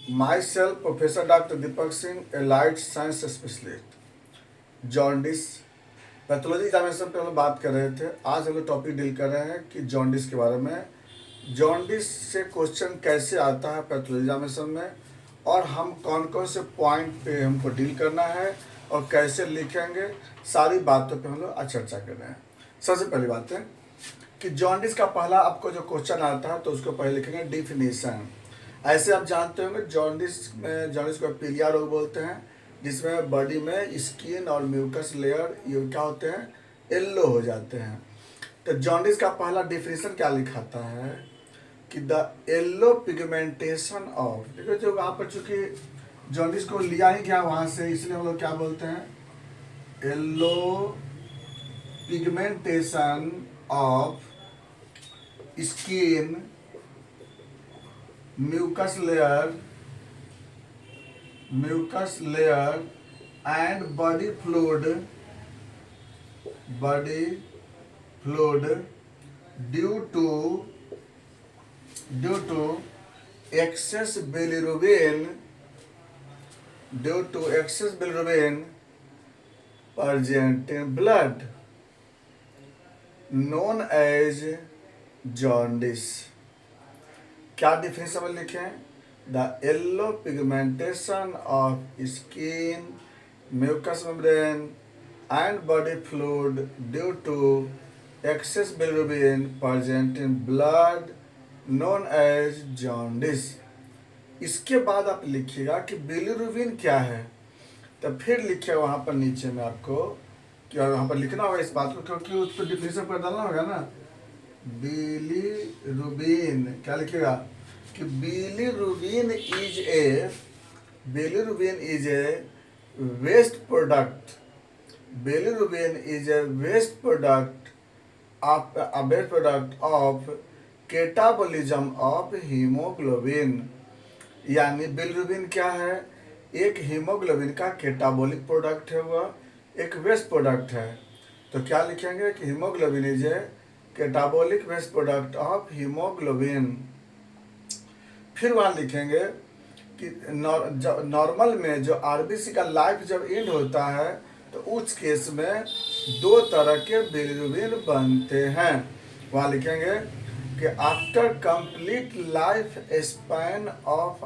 Myself, Professor Dr. Deepak Singh, Allied Science Specialist, jaundice pathology examination पे हम लोग बात कर रहे थे। आज हम लोग टॉपिक डील कर रहे हैं कि जॉन्डिस के बारे में। जॉन्डिस से क्वेश्चन कैसे आता है पैथोलॉजी एग्जामिनेशन में, और हम कौन कौन से पॉइंट पे हमको डील करना है और कैसे लिखेंगे, सारी बातों पे हम लोग आज चर्चा कर रहे हैं। सबसे पहली बात है कि जॉन्डिस का पहला आपको जो क्वेश्चन आता है तो उसको पहले लिखेंगे डिफिनीशन। ऐसे आप जानते होंगे जॉन्डिस को पीलिया रोग बोलते हैं, जिसमें बॉडी में स्किन और म्यूकस लेयर ये क्या होते हैं, येलो हो जाते हैं। तो जॉन्डिस का पहला डिफिनीशन क्या लिखाता है कि द येलो पिगमेंटेशन ऑफ, देखो जो वहाँ पर चूंकि जॉन्डिस को लिया ही क्या वहाँ से, इसलिए हम लोग क्या बोलते हैं, yellow pigmentation of skin, mucus layer and body fluid due to excess bilirubin present in blood known as jaundice। क्या डिफिनेशन में लिखें, the yellow pigmentation of skin, mucus membrane and body fluid due to excess bilirubin present in blood known as jaundice. इसके बाद आप लिखिएगा कि bilirubin क्या है, तो फिर लिखिए वहाँ पर नीचे में आपको क्या वहाँ पर लिखना होगा इस बात को, क्योंकि उस पर डिफिनेशन पर डालना होगा ना। बिलिरुबिन क्या लिखेगा कि bilirubin is a waste product, of catabolism of haemoglobin. यानी बिलिरुबिन क्या है, एक हीमोग्लोबिन का कैटाबॉलिक प्रोडक्ट है, वह एक वेस्ट प्रोडक्ट है। तो क्या लिखेंगे कि haemoglobin is a catabolic waste product of haemoglobin. फिर वहाँ लिखेंगे कि नॉर्मल में जो आरबीसी का लाइफ जब एंड होता है तो उस केस में दो तरह के बिलिरुबिन बनते हैं। वहाँ लिखेंगे कि after complete life span of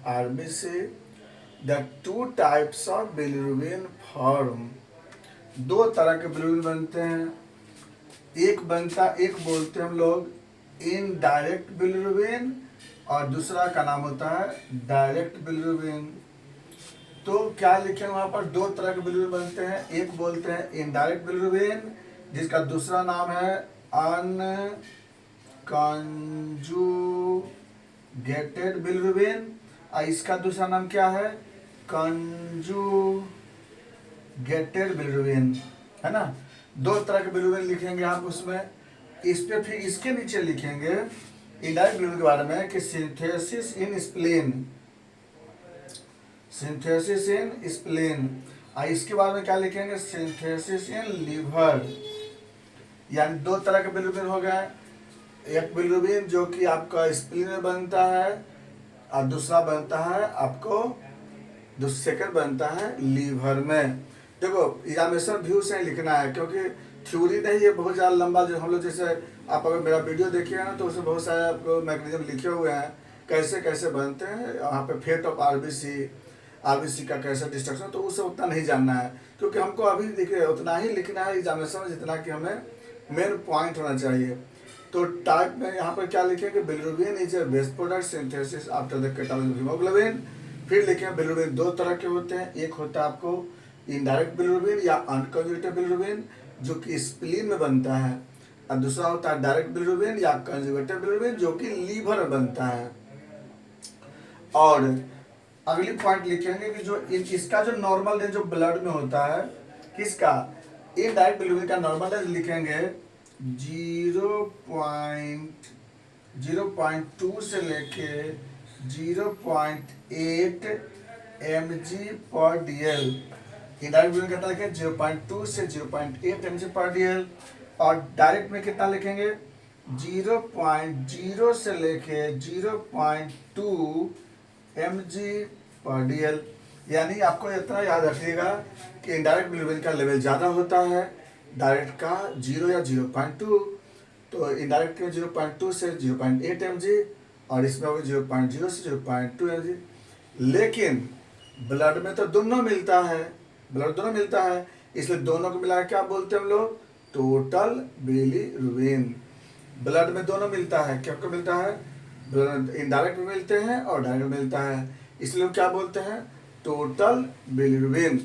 RBC, the two types of bilirubin form. दो तरह के बिलिरुबिन बनते हैं, एक बोलते हैं हम लोग इनडायरेक्ट बिलिरुबिन, और दूसरा का नाम होता है डायरेक्ट बिलिरुबिन। तो क्या लिखें वहाँ पर, दो तरह के बिलिरुबिन बनते हैं, एक बोलते हैं इनडायरेक्ट बिलिरुबिन जिसका दूसरा नाम है अनकंजुगेटेड बिलिरुबिन, और इसका दूसरा नाम क्या है, कंजुगेटेड बिलिरुबिन, है ना। दो तरह के बिलिरुबिन लिखेंगे आप उसमें। इस पे फिर इसके नीचे लिखेंगे इनडायरेक्ट बिलिरुबिन के बारे में कि सिंथेसिस इन स्प्लीन, और इसके बारे में क्या लिखेंगे, सिंथेसिस इन लीवर। यानी दो तरह के बिलिरुबिन हो गए, एक बिलिरुबिन जो कि आपका स्प्लीन में बनता है और दूसरा बनता है आपको सेकंड बनता है लीवर में। देखो एग्जामिनेशन व्यू से लिखना है, क्योंकि थ्योरी नहीं है बहुत ज़्यादा लंबा। जो हम लोग जैसे आप अगर मेरा वीडियो देखिएगा ना तो उसमें बहुत सारे आपको मैकेनिज्म लिखे हुए हैं कैसे कैसे बनते हैं, वहाँ पे फेट ऑफ आरबीसी का कैसे डिस्ट्रक्शन, तो उससे उतना नहीं जानना है, क्योंकि हमको अभी देखिए उतना ही लिखना है एग्जामिनेशन में जितना कि हमें मेन पॉइंट होना चाहिए। तो टाइप में यहाँ पर क्या लिखेंगे, bilirubin is a waste product synthesis after the catabolism haemoglobin. फिर लिखेंगे बिलिरुबिन दो तरह के होते हैं, एक होता है आपको इनडायरेक्ट बिलिरुबिन या अनकंजुगेटेड बिलिरुबिन जो कि स्प्लीन में बनता है, और दूसरा होता है डायरेक्ट बिलिरुबिन या कंजुगेटेड बिलिरुबिन जो कि लीवर में बनता है। और अगली पॉइंट लिखेंगे कि जो इसका जो नॉर्मल रेंज जो ब्लड में होता है, किसका, इनडायरेक्ट बिलिरुबिन का नॉर्मल रेंज लिखेंगे 0.2 से लेके 0.8 mg/dl। इनडायरेक्ट बिलिरुबिन कितना लिखेंगे, 0.2 से 0.8 mg/dl। और डायरेक्ट में कितना लिखेंगे 0.0 से लेके 0.2 mg/dl। यानी आपको इतना याद रखिएगा कि इनडायरेक्ट बिलीरुबिन का लेवल ज़्यादा होता है डायरेक्ट का 0 या 0.2। तो इनडायरेक्ट के 0.2 से 0.8 mg और इसमें होगा 0.0 से 0.2 mg। लेकिन ब्लड में तो दोनों मिलता है, ब्लड दोनों मिलता है, इसलिए दोनों को मिला के क्या बोलते हैं हम लोग? Total bilirubin. ब्लड में दोनों मिलता है, क्या क्या मिलता है? ब्लड इनडायरेक्ट में मिलते हैं और डायरेक्ट में मिलता है, इसलिए हम क्या बोलते हैं? Total bilirubin.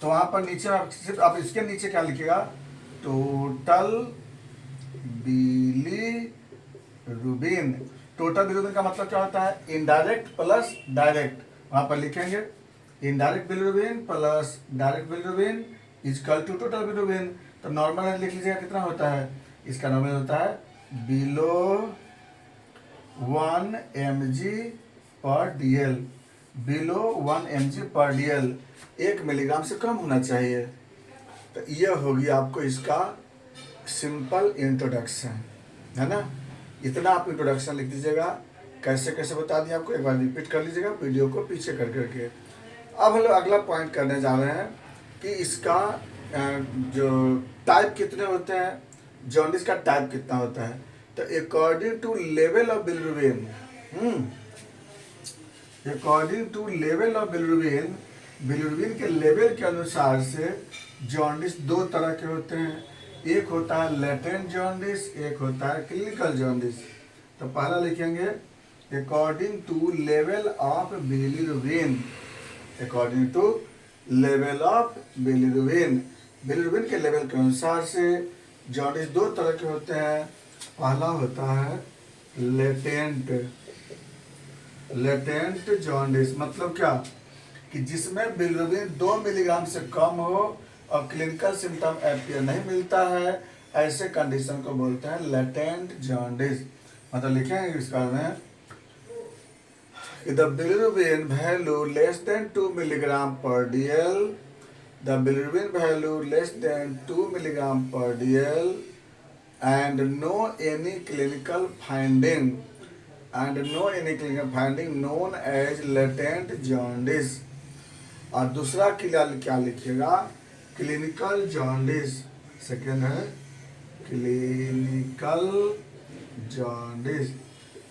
तो वहां पर नीचे आप इसके नीचे क्या लिखिएगा? Total bilirubin. टोटल बिलीरुबिन का मतलब क्या होता है? Indirect plus direct. वहां पर लिखेंगे indirect bilirubin plus direct bilirubin is equal to total bilirubin. तो नॉर्मल लिख लीजिएगा, कितना होता है इसका? नॉर्मल होता है below 1 mg/dl। Below 1 mg/dl, 1 milligram से कम होना चाहिए। तो ये होगी आपको इसका सिंपल इंट्रोडक्शन, है ना? इतना आप इंट्रोडक्शन लिख दीजिएगा। कैसे कैसे बता दिया आपको, एक बार रिपीट कर लीजिएगा वीडियो को पीछे कर करके। अब हम लोग अगला पॉइंट करने जा रहे हैं कि इसका जो टाइप कितने होते हैं, जॉन्डिस का टाइप कितना होता है। तो according to level of bilirubin, according to level of bilirubin, bilirubin के लेवल के अनुसार से जॉन्डिस दो तरह के होते हैं। एक होता है लेटेंट जॉन्डिस, एक होता है क्लिनिकल जॉन्डिस। तो पहला लिखेंगे according to level of bilirubin. According to level of bilirubin, bilirubin के लेवल के अनुसार से जॉन्डिस दो तरह के होते हैं। पहला होता है लेटेंट, लेटेंट जॉन्डिस मतलब क्या? कि जिसमें बिलीरुबिन 2 मिलीग्राम से कम हो और क्लिनिकल सिम्टम अपीयर नहीं मिलता है, ऐसे कंडीशन को बोलते हैं लेटेंट जॉन्डिस। मतलब लिखेंगे इस बारे में the bilirubin value less than 2 mg/dl, the bilirubin value less than 2 mg/dl and no any clinical finding, and no any clinical finding known as latent jaundice। और दूसरा क्या लिखिएगा? Clinical jaundice. सेकेंड है क्लिनिकल जॉन्डिस।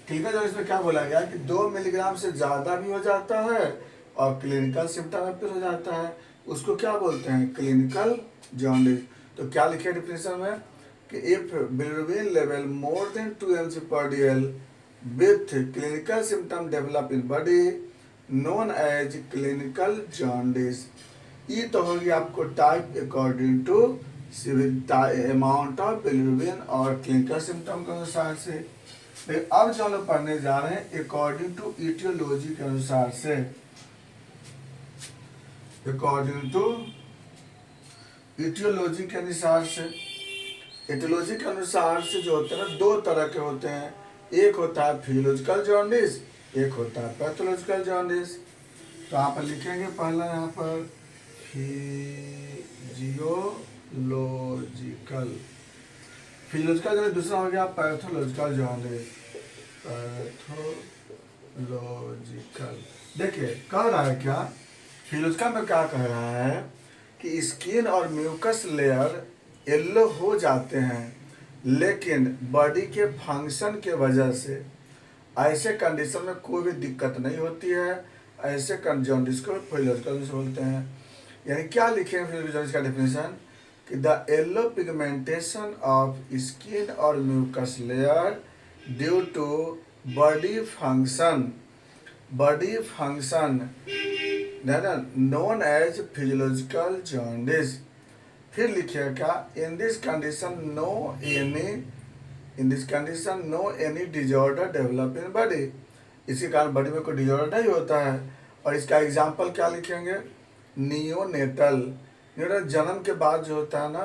क्लिनिकल जॉन्डिस में क्या बोला गया कि 2 मिलीग्राम से ज़्यादा भी हो जाता है और क्लिनिकल सिम्टम अपीयर हो जाता है, उसको क्या बोलते हैं? Clinical jaundice. तो क्या लिखे डिफिनेशन में कि if bilirubin level more than 2 mg/dl with clinical symptom develop in body known as clinical jaundice. ये तो होगी आपको type according to amount of bilirubin और क्लिनिकल सिम्टम के अनुसार से। अब जो हम लोग पढ़ने जा रहे हैं अकॉर्डिंग टू इटियोलॉजी के अनुसार से। अकॉर्डिंग टू इटियोलॉजी के अनुसार से, इटियोलॉजी के अनुसार से जो होते हैं ना, दो तरह के होते हैं। एक होता है फिजियोलॉजिकल जॉन्डिस, एक होता है पैथोलॉजिकल जॉन्डिस। तो आप लिखेंगे पहला यहाँ पर फिजियोलॉजिकल, फिजियोलॉजिकल जॉन्डिस। दूसरा हो गया पैथोलॉजिकल जॉन्डिस, पैथोलॉजिकल। देखिए कह रहा है क्या, फिजियोलॉजिकल में क्या कह रहा है कि स्किन और म्यूकस लेयर येलो हो जाते हैं, लेकिन बॉडी के फंक्शन के वजह से ऐसे कंडीशन में कोई भी दिक्कत नहीं होती है। ऐसे जॉन्डिस को फिजियोलॉजिकल बोलते हैं। यानी क्या लिखे हैं फिजियोलॉजिकल का डेफिनेशन कि the yellow pigmentation of skin और mucus layer due to body function, body function known as physiological jaundice. फिर लिखिए क्या, in this condition no any, in this condition no any disorder develop in body. इसके कारण body में कोई disorder नहीं होता है। और इसका एग्जाम्पल क्या लिखेंगे? नियोनेटल, नियोनेटल जन्म के बाद जो होता है ना,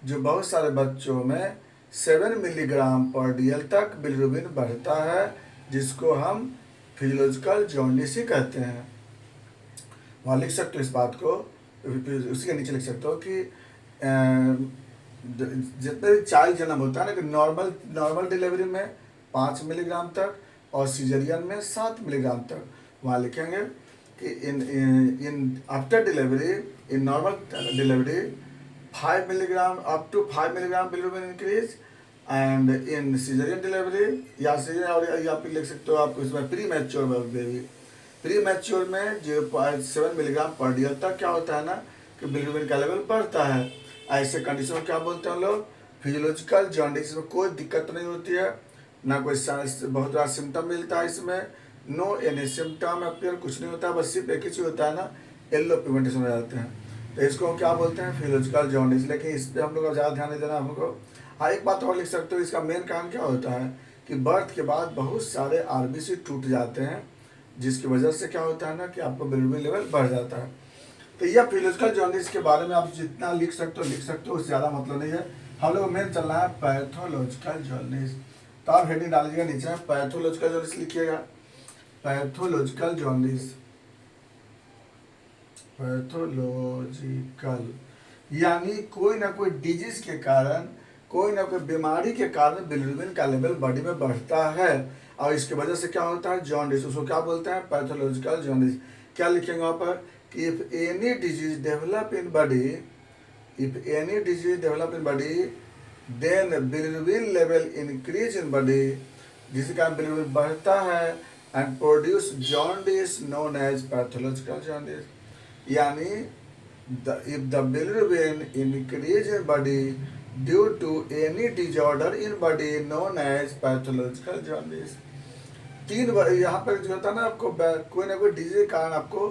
जो बहुत सारे बच्चों में 7 mg/dl तक बिलीरुबिन बढ़ता है, जिसको हम फिजियोलॉजिकल जॉन्डिस ही कहते हैं। वहाँ लिख सकते हो इस बात को, उसी के नीचे लिख सकते हो कि जितने भी चाइल्ड जन्म होता है ना, कि नॉर्मल नॉर्मल डिलीवरी में 5 मिलीग्राम तक और सीजरियन में 7 मिलीग्राम तक, वहाँ लिखेंगे कि in after delivery, in normal delivery 5 milligram up to 5 milligram bilirubin increase, and in caesarean delivery या सीजरियन, और या फिर लिख सकते हो आप इसमें premature baby, premature में 0.7 मिलीग्राम पर डे तक क्या होता है ना कि बिलिरुबिन का लेवल बढ़ता है। ऐसे कंडीशन में क्या बोलते हैं हम लोग, फिजियोलॉजिकल जॉन्डिस में कोई दिक्कत नहीं होती है, ना कोई बहुत बड़ा सिम्टम मिलता है इसमें, नो एनी सिम्टम अपीयर, कुछ नहीं होता, बस सिर्फ एक ही चीज़ होता है ना, येलो पिगमेंटेशन हो जाते हैं, तो इसको हम क्या बोलते हैं, फिजियोलॉजिकल जॉन्डिस। लेकिन इस पर हम लोग को ज़्यादा ध्यान नहीं देना हमको। हाँ, एक बात और लिख सकते हो, इसका मेन कारण क्या होता है कि बर्थ के बाद बहुत सारे आरबीसी टूट जाते हैं, जिसकी वजह से क्या होता है ना कि आपका बिलिरुबिन लेवल बढ़ जाता है। तो यह फिजियोलॉजिकल जॉन्डिस के बारे में आप जितना लिख सकते हो उससे ज़्यादा मतलब नहीं है। हम लोग मेन चलना है पैथोलॉजिकल जॉन्डिस। तो आप हेडिंग डालिएगा नीचे, पैथोलॉजिकल जॉन्डिस लिखिएगा, पैथोलॉजिकल जॉन्डिस, पैथोलॉजिकल यानी कोई ना कोई डिजीज के कारण, कोई ना कोई बीमारी के कारण बिलिरुबिन का लेवल बॉडी में बढ़ता है, और इसकी वजह से क्या होता है, जॉन्डिस, उसको क्या बोलते हैं, पैथोलॉजिकल जॉन्डिस। क्या लिखेंगे वहाँ पर कि if any disease develop in body, if any disease develop in body then bilirubin level increase in body, जिसके कारण बिलिरुबिन बढ़ता है, and produce jaundice known as pathological jaundice. यानी if the bilirubin increase in body due to any disorder in body known as pathological jaundice। तीन यहाँ पर जो होता है ना, आपको कोई ना कोई डिजीज के कारण आपको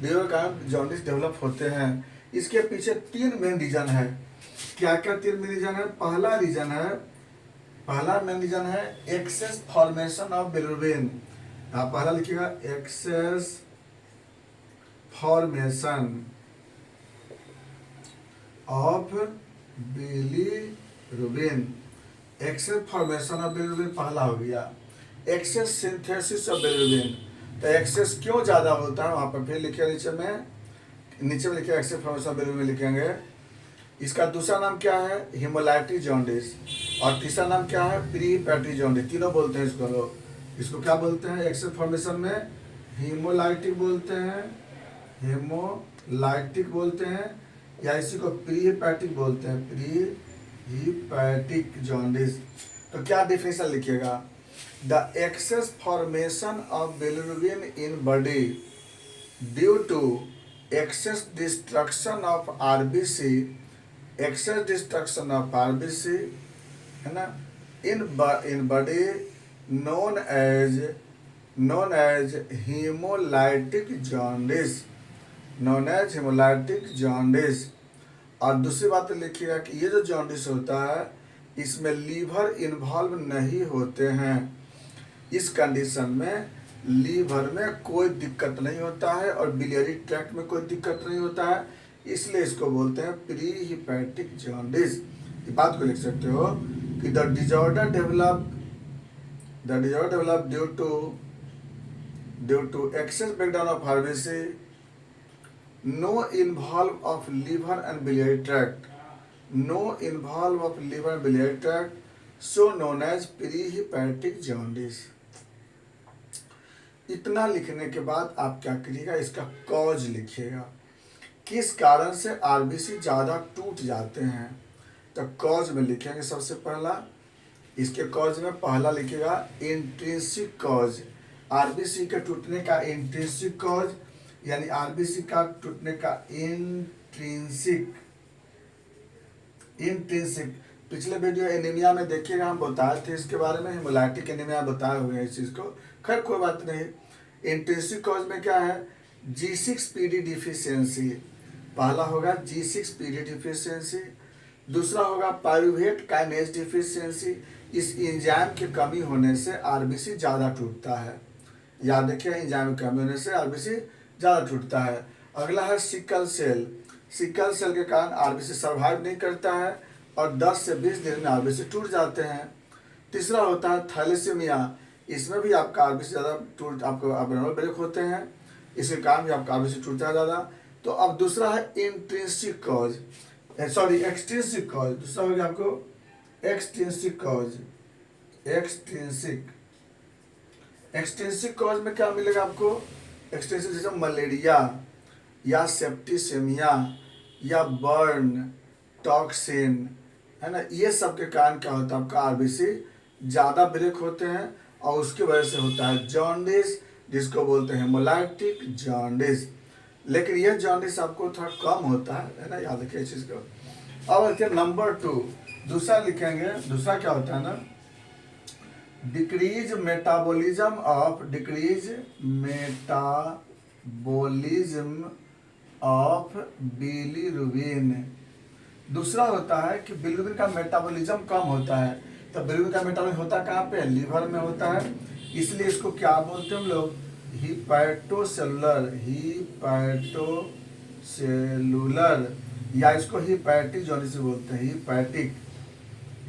बिलिरुबिन के कारण जॉन्डिस डेवलप होते हैं। इसके पीछे 3 मेन रीजन है। क्या क्या 3 मेन रीजन है? पहला मेन रीजन है एक्सेस फॉर्मेशन ऑफ बिलिरुबिन। आप पहला लिखिएगा, excess formation of bilirubin. Excess formation of bilirubin पहला हो गया। एक्सेस सिंथेसिस ऑफ बिलिरुबिन, तो एक्सेस क्यों ज़्यादा होता है वहाँ पर फिर लिखे नीचे में लिखे एक्सेस फॉर्मेशन ऑफ बिलिरुबिन लिखेंगे। इसका दूसरा नाम क्या है, हिमोलाइटिक जॉन्डिस, और तीसरा नाम क्या है, प्री हेपेटिक जॉन्डिस। तीनों बोलते हैं इसको लोग। इसको क्या बोलते हैं, एक्सेस फॉर्मेशन में हिमोलाइटिक बोलते हैं, हिमोलाइटिक बोलते हैं, या इसी को प्री हेपेटिक बोलते हैं, प्री हेपेटिक जॉन्डिस। तो क्या डिफिनेशन लिखिएगा, the excess formation of bilirubin in body due to excess destruction of RBC, excess destruction of RBC है ना, in body known as haemolytic jaundice, known as haemolytic jaundice. और दूसरी बात लिखिएगा कि ये जो जॉन्डिस होता है इसमें लीवर इन्वॉल्व नहीं होते हैं। इस कंडीशन में लीवर में कोई दिक्कत नहीं होता है और बिलियरी ट्रैक्ट में कोई दिक्कत नहीं होता है, इसलिए इसको बोलते हैं प्री हेपेटिक जॉन्डिस। ये बात को लिख सकते हो कि the disorder develop due to excess breakdown of RBC, no involve of liver and biliary tract, so known as prehepatic jaundice। इतना लिखने के बाद आप क्या करिएगा, इसका कॉज लिखिएगा, किस कारण से आरबीसी ज़्यादा टूट जाते हैं। तो कॉज में लिखेंगे सबसे पहला, इसके कॉज में पहला लिखिएगा इंट्रिंसिक कॉज, आरबीसी के टूटने का इंट्रिंसिक कॉज, यानी आरबीसी का टूटने का इंट्रिंसिक। पिछले वीडियो एनीमिया में देखिएगा, हम बताए थे इसके बारे में, हेमोलाइटिक एनीमिया बताए हुए हैं इस चीज़ को। खैर कोई बात नहीं। इंट्रिंसिक कॉज में क्या है, G6PD डिफिशियंसी, पहला होगा G6PD डिफिशियंसी, दूसरा होगा पायरूवेट काइनेज डिफिशियंसी। इस एंजाइम की कमी होने से आरबीसी ज़्यादा टूटता है। याद रखिए, एंजाइम की कमी होने से आरबीसी ज़्यादा टूटता है। अगला है सिकल सेल के कारण आरबीसी सर्वाइव नहीं करता है और 10 से 20 दिन में आरबीसी टूट जाते हैं। तीसरा होता है थैलेसीमिया, इसमें भी आपका आरबीसी ज़्यादा टूट, आपको एब्नॉर्मल ब्रेक होते हैं, इसके कारण भी आपका आरबीसी टूटता है ज़्यादा। तो अब दूसरा है intrinsic cause, sorry extrinsic cause, दूसरा हो गया आपको extrinsic cause. Extrinsic extrinsic cause में क्या मिलेगा आपको? एक्सट्रिंसिक जैसे मलेरिया या सेप्टिसेमिया या बर्न, टॉक्सिन, है ना, ये सब के कारण क्या होता है, आपका आरबीसी ज़्यादा ब्रेक होते हैं और उसकी वजह से होता है जॉन्डिस, जिसको बोलते हैं हेमोलाइटिक जॉन्डिस। लेकिन यह जॉन्डिस आपको थोड़ा कम होता है ना, याद रखिए इस चीज़ को। अब देखिए नंबर 2, दूसरा लिखेंगे। दूसरा क्या होता है ना, डिक्रीज मेटाबॉलिज्म ऑफ बिलीरुबिन। दूसरा होता है कि बिलीरुबिन का मेटाबॉलिज्म कम होता है। तो बिलीरुबिन का मेटाबॉलिज्म होता है कहाँ पे? लीवर में होता है। इसलिए इसको क्या बोलते हैं हम लोग? हिपैटोसेलुलर या इसको हिपैटिक जॉन्डिस बोलते हैं।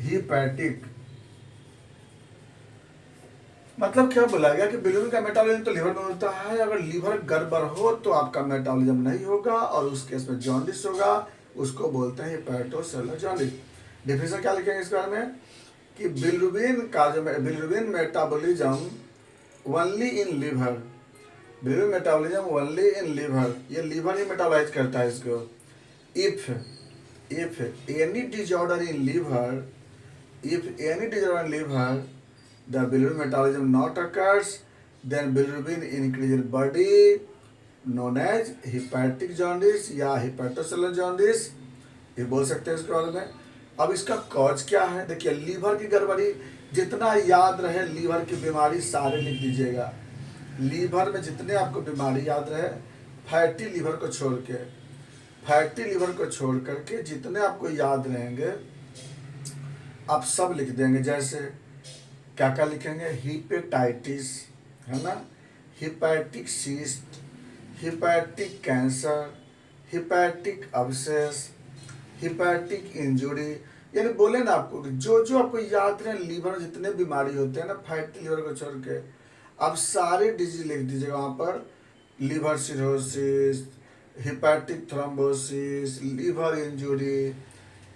हिपैटिक मतलब क्या बोला गया कि बिलीरुबिन का मेटाबॉलिज्म तो लीवर में होता है। अगर लीवर गड़बड़ हो तो आपका मेटाबॉलिज्म नहीं होगा और उस केस में जॉन्डिस होगा, उसको बोलते हैं हिपैटोसेलुलर जॉन्डिस। डिफिनेशन क्या लिखेंगे इस बारे में कि bilirubin metabolism only in liver, bilirubin metabolism only in liver, ये लीवर ही मेटाबॉलाइज करता है इसको। If any disorder in liver, the bilirubin metabolism not occurs, then bilirubin increase in body known as hepatic jaundice या hepatocellular jaundice, ये बोल सकते हैं इसके बारे में। अब इसका कॉज क्या है? देखिए लीवर की गड़बड़ी, जितना याद रहे लीवर की बीमारी सारे लिख दीजिएगा। लीवर में जितने आपको बीमारी याद रहे, फैटी लीवर को छोड़ करके जितने आपको याद रहेंगे आप सब लिख देंगे। जैसे क्या क्या लिखेंगे? हिपेटाइटिस, है ना, hepatic cyst, hepatic cancer, hepatic obsess, hepatic injury. यानी बोले ना आपको जो जो आपको याद रहे लीवर में जितने बीमारी होते हैं ना, फैटी लीवर को छोड़ के आप सारे डिजीज लिख दीजिएगा वहाँ पर। Liver cirrhosis, hepatic thrombosis, liver injury,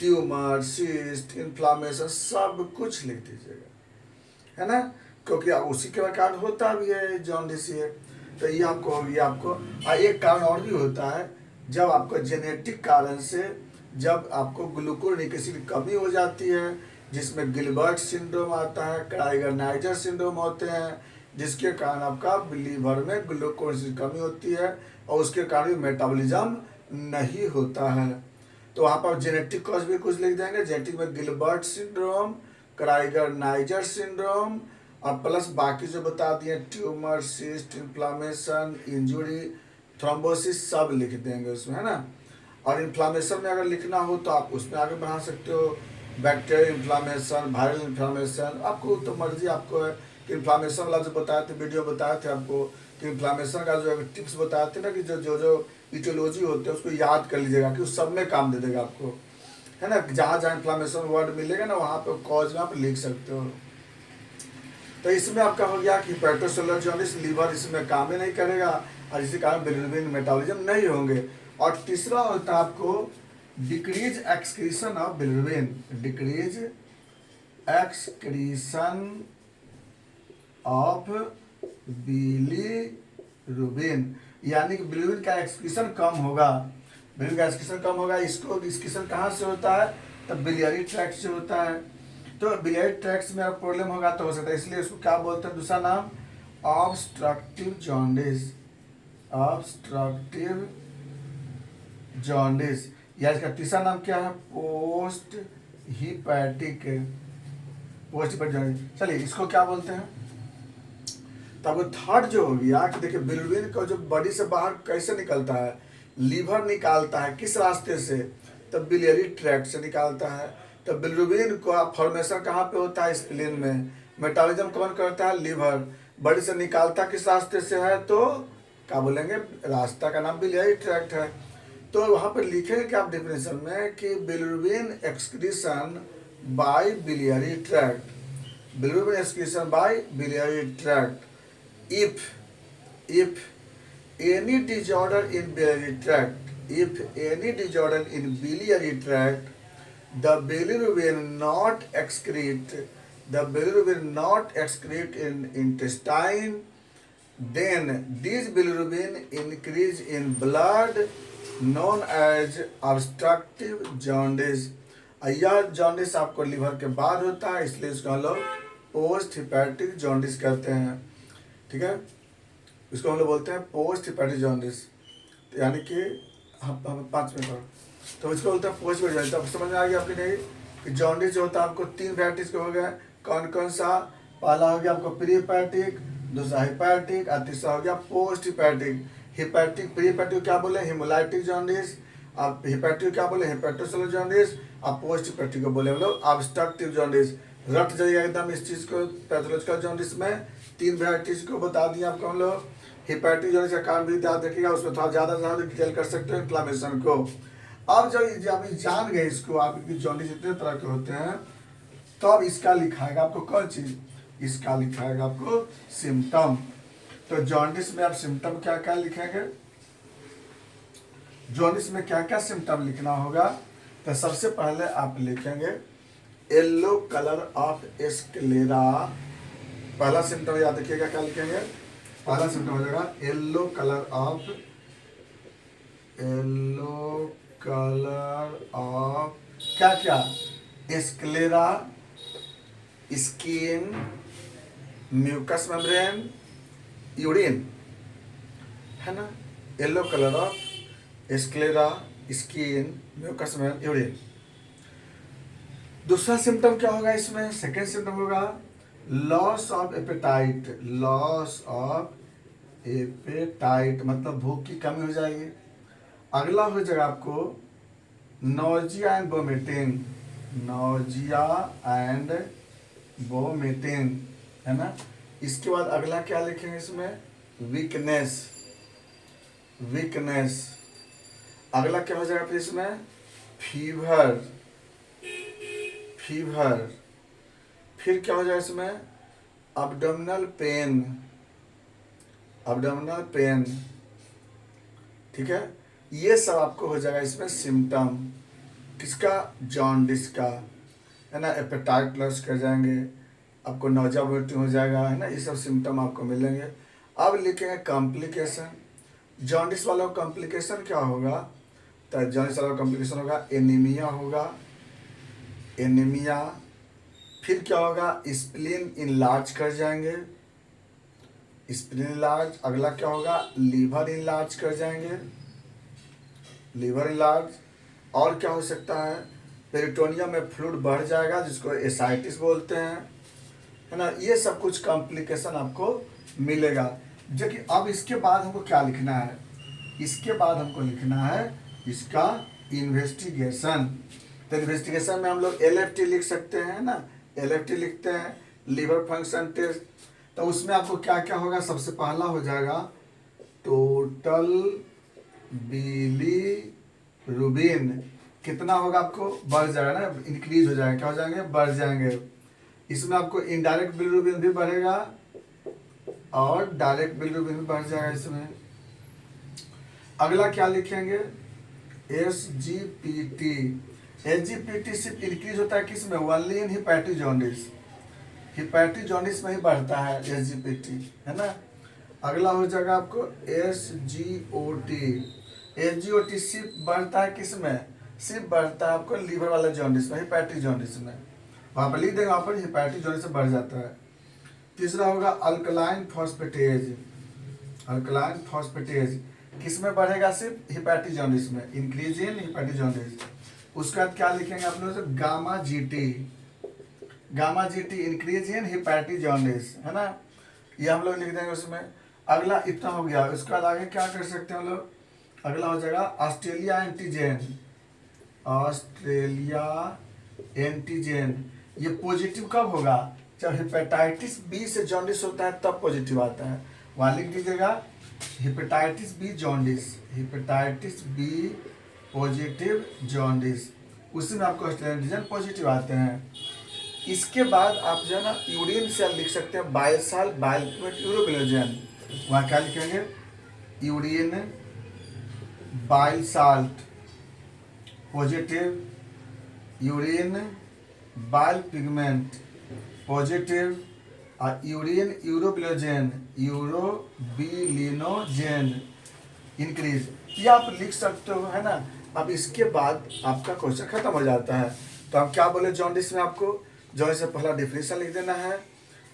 tumour, cyst, inflammation, सब कुछ लिख दीजिएगा, है ना, क्योंकि उसी के कारण होता भी है जॉन्डिस। ये तो ये आपको हो गया। आपको एक कारण और भी होता है, जब आपको जेनेटिक कारण से जब आपको ग्लूकोनिकेसिन की कमी हो जाती है, जिसमें गिलबर्ट सिंड्रोम आता है, क्राइगर नाइजर सिंड्रोम होते हैं, जिसके कारण आपका लीवर में ग्लूकोनिकेसिन की कमी होती है और उसके कारण मेटाबॉलिज्म नहीं होता है। तो वहाँ पर जेनेटिक कॉज भी कुछ लिख देंगे। जेनेटिक में Gilbert syndrome, Krieger niger syndrome और प्लस बाकी जो बता दिए tumour, cyst, inflammation, injury, thrombosis, सब लिख देंगे उसमें, है ना। और इन्फ्लामेशन में अगर लिखना हो तो आप उसमें आगे बढ़ा सकते हो, बैक्टीरियल इन्फ्लामेशन, वायरल इन्फ्लामेशन, आपको तो मर्जी आपको है। कि इन्फ्लामेशन वाला जो बताए थे, वीडियो बताए थे आपको कि इन्फ्लामेशन का जो टिप्स बताए थे ना, कि जो इटियोलॉजी होते हैं उसको याद कर लीजिएगा कि उस सब में काम दे देगा आपको, है ना। जहाँ जहाँ इन्फ्लामेशन वर्ड मिलेगा ना वहाँ पे कॉज में आप लिख सकते हो। तो इसमें आपका हो गया कि हिपैटोसेलुलर जॉन्डिस, लीवर इसमें काम ही नहीं करेगा और इसी कारण बिलिरुबिन मेटाबॉलिज्म नहीं होंगे। और तीसरा होता है आपको decrease excretion of bilirubin, decrease excretion of bilirubin, यानी कि बिलिरुबिन का एक्सक्रीशन कम होगा। बिलिरुबिन का एक्सक्रीशन कम होगा। इसको एक्सक्रीशन कहाँ से होता है? तब बिलियरी ट्रैक्ट से होता है। तो बिलियरी ट्रैक्ट में अगर प्रॉब्लम होगा तो हो सकता है, इसलिए उसको क्या बोलते हैं? दूसरा नाम ऑब्स्ट्रक्टिव जॉन्डिस, ऑब्स्ट्रक्टिव जॉन्डिस, या इसका तीसरा नाम क्या है? Post hepatic jaundice. चलिए इसको क्या बोलते हैं? तब थर्ड जो हो गया कि देखिए बिलिरुबिन को जो बॉडी से बाहर कैसे निकलता है, लीवर निकालता है किस रास्ते से? तब बिलियरी ट्रैक्ट से निकालता है। तो बिलिरुबिन का फॉर्मेशन कहाँ पे होता है? स्प्लीन में। मेटाबॉलिज्म कौन करता है? लीवर। बॉडी से निकालता किस रास्ते से है? तो क्या बोलेंगे? रास्ता का नाम बिलियरी ट्रैक्ट है। तो वहाँ पर लिखेंगे कि आप डेफिनेशन में कि bilirubin excretion by biliary tract, bilirubin excretion by biliary tract. If any disorder in biliary tract, if any disorder in biliary tract, the bilirubin not excrete in intestine, then this bilirubin increase in blood known as obstructive jaundice। यह jaundice आपको liver के बाद होता है, इसलिए इसको हम लोग पोस्ट हिपैटिक जॉन्डिस कहते हैं। ठीक है, इसको हम लोग बोलते हैं पोस्ट हिपैटिक जॉन्डिस, यानी कि हम 5 मिनट और, तो इसको बोलते हैं पोस्ट हिपैटिक। अब समझ में आ गया आपकी नहीं कि जॉन्डिस जो होता है आपको 3 वैराइटीज के हो गए। कौन कौन सा? पहला हो गया आपको प्री हिपैटिक, दूसरा हिपैटिक और तीसरा हो गया post hepatic. Hepatic pre hepatic क्या बोले? Haemolytic jaundice. आप हिपैटिक क्या बोले? Hepatocellular jaundice. आप पोस्ट हिपैटिक को बोले हम लोग ऑब्स्ट्रक्टिव जॉन्डिस। रट जाइएगा एकदम इस चीज़ को। पैथोलॉजिकल जॉन्डिस में 3 वैराइटीज को बता दिए आपको हम लोग। हिपैटिक जॉन्डिस का कारण भी याद रखिएगा, उसमें थोड़ा ज़्यादा डिटेल कर सकते हो इन्फ्लामेशन को। अब जब आप जान गए इसको, आपकी जॉन्डिस इतने तरह के होते हैं, तो अब इसका लिखाएगा आपको कौन चीज़? इसका लिखाएगा आपको सिम्टम। तो जॉन्डिस में आप सिम्टम क्या क्या लिखेंगे? जॉन्डिस में क्या क्या सिम्टम लिखना होगा? तो सबसे पहले आप लिखेंगे येलो कलर ऑफ स्क्लेरा। पहला सिम्टम याद रखिएगा, क्या लिखेंगे? पहला सिम्टम हो जाएगा येलो कलर ऑफ क्या क्या? Sclera, skin, mucus membrane, urine, है ना। Yellow colour of sclera, skin, mucus membrane, urine. दूसरा सिम्टम क्या होगा इसमें? सेकेंड सिम्टम होगा loss of appetite. Loss of appetite मतलब भूख की कमी हो जाएगी। अगला हो जाएगा आपको nausea and vomiting. Nausea and vomiting, है ना। इसके बाद अगला क्या लिखेंगे इसमें? वीकनेस। अगला क्या हो जाएगा फिर इसमें? फीवर। फिर क्या हो जाएगा इसमें? Abdominal pain. ठीक है, ये सब आपको हो जाएगा इसमें सिम्टम। किसका? जॉन्डिस का, है ना। एपेटाइट लॉस कर जाएंगे, आपको नोजिया वोमिटिंग हो जाएगा, है ना। ये सब सिम्टम आपको मिलेंगे। अब लिखेंगे कॉम्प्लिकेशन। जॉन्डिस वाला कॉम्प्लिकेशन क्या होगा? तो जॉन्डिस वाला कॉम्प्लिकेशन होगा एनीमिया। फिर क्या होगा? स्प्लीन इनलार्ज कर जाएंगे, स्प्लीन इनलार्ज। अगला क्या होगा? लीवर इनलार्ज कर जाएंगे, लीवर इनलार्ज। और क्या हो सकता है? पेरिटोनियम में फ्लूइड बढ़ जाएगा, जिसको एसाइटिस बोलते हैं, है ना। ये सब कुछ कॉम्प्लिकेशन आपको मिलेगा। जो कि अब इसके बाद हमको क्या लिखना है? इसके बाद हमको लिखना है इसका इन्वेस्टिगेशन। तो इन्वेस्टिगेशन में हम लोग LFT लिख सकते हैं ना। LFT लिखते हैं, लीवर फंक्शन टेस्ट। तो उसमें आपको क्या क्या होगा? सबसे पहला हो जाएगा टोटल बिलीरुबिन। कितना होगा? आपको बढ़ जाएगा ना, इंक्रीज हो जाएगा। क्या हो जाएंगे? बढ़ जाएंगे। इसमें आपको इनडायरेक्ट बिलीरुबिन भी बढ़ेगा और डायरेक्ट बिलीरुबिन भी बढ़ जाएगा इसमें। अगला क्या लिखेंगे? SGPT। SGPT सिर्फ इंक्रीज होता है किस में? Only in hepatic jaundice. Hepatic jaundice में ही बढ़ता है SGPT, है ना। अगला हो जाएगा आपको SGOT। SGOT सिर्फ बढ़ता है किस में? सिर्फ बढ़ता है आपको लीवर वाला जॉन्डिस में, हिपैटिक जॉन्डिस में। वहाँ पर लिख देंगे, वहाँ पर हिपैटिक जॉन्डिस से बढ़ जाता है। तीसरा होगा अल्कलाइन फॉस्फेटेज। किस में बढ़ेगा? सिर्फ हिपैटिक जॉन्डिस में, इंक्रीज इन हिपैटिक जॉन्डिस। उसके बाद क्या लिखेंगे आप लोग? Gamma GT increase in hepatic jaundice, है ना। ये हम लोग लिख देंगे उसमें। अगला इतना हो गया। उसके बाद आगे क्या कर सकते हैं हम लोग? अगला हो जाएगा ऑस्ट्रेलिया एंटीजन। ये पॉजिटिव कब होगा? जब हेपेटाइटिस बी से जॉन्डिस होता है तब पॉजिटिव आता है। वहाँ लिख दीजिएगा हेपेटाइटिस बी पॉजिटिव जॉन्डिस। उसी में आपको ऑस्ट्रेलियन एंटीजन पॉजिटिव आते हैं। इसके बाद आप जो है ना यूरिन सेल लिख सकते हैं, बाइल यूरोबिलोजन। वहाँ क्या लिखेंगे? Urine bile salt positive, urine bile pigment positive, और यूरिन यूरोबिलोजेन इंक्रीज, ये आप लिख सकते हो, है ना। अब इसके बाद आपका क्वेश्चन खत्म हो जाता है। तो हम क्या बोले जॉन्डिस में, आपको जॉन्डिस से पहला डिफिनेशन लिख देना है,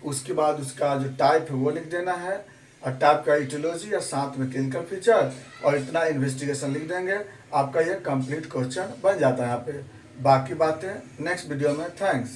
उसके बाद उसका जो टाइप है वो लिख देना है, और टाइप का इटियोलॉजी या साथ में क्लिनिकल फीचर, और इतना इन्वेस्टिगेशन लिख देंगे, आपका ये कंप्लीट क्वेश्चन बन जाता है यहाँ पे। बाकी बातें नेक्स्ट वीडियो में। थैंक्स।